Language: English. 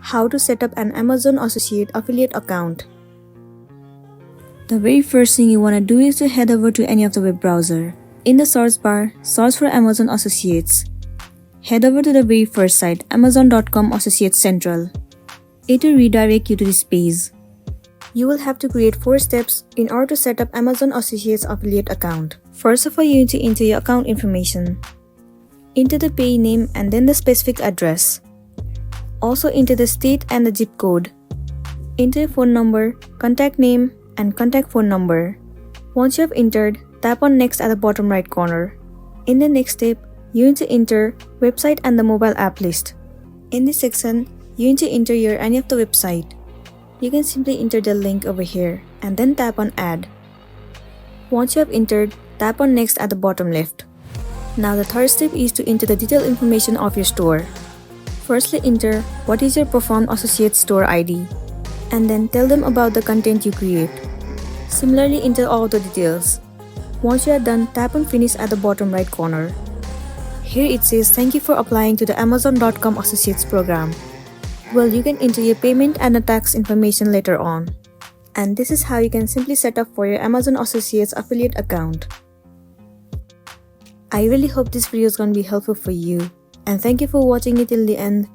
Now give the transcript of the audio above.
How to set up an Amazon Associate affiliate account. The very first thing you want to do is to head over to any of the web browser. In the search bar, search for Amazon Associates. Head over to the very first site, amazon.com Associates Central. It will redirect you to this page. You will have to create 4 steps in order to set up Amazon Associates affiliate account. First of all, you need to enter your account information. Enter the payee name and then the specific address. Also enter the state and the zip code. Enter your phone number, contact name, and contact phone number. Once you have entered, tap on next at the bottom right corner. In the next step, you need to enter website and the mobile app list. In this section, you need to enter any of the website. You can simply enter the link over here and then tap on add. Once you have entered, tap on next at the bottom left. Now the third step is to enter the detailed information of your store. Firstly, enter what is your Performed Associate store ID and then tell them about the content you create. Similarly, enter all the details. Once you are done, tap on finish at the bottom right corner. Here it says thank you for applying to the Amazon.com Associates program. Well, you can enter your payment and the tax information later on. And this is how you can simply set up for your Amazon Associates affiliate account. I really hope this video is going to be helpful for you. And thank you for watching it till the end.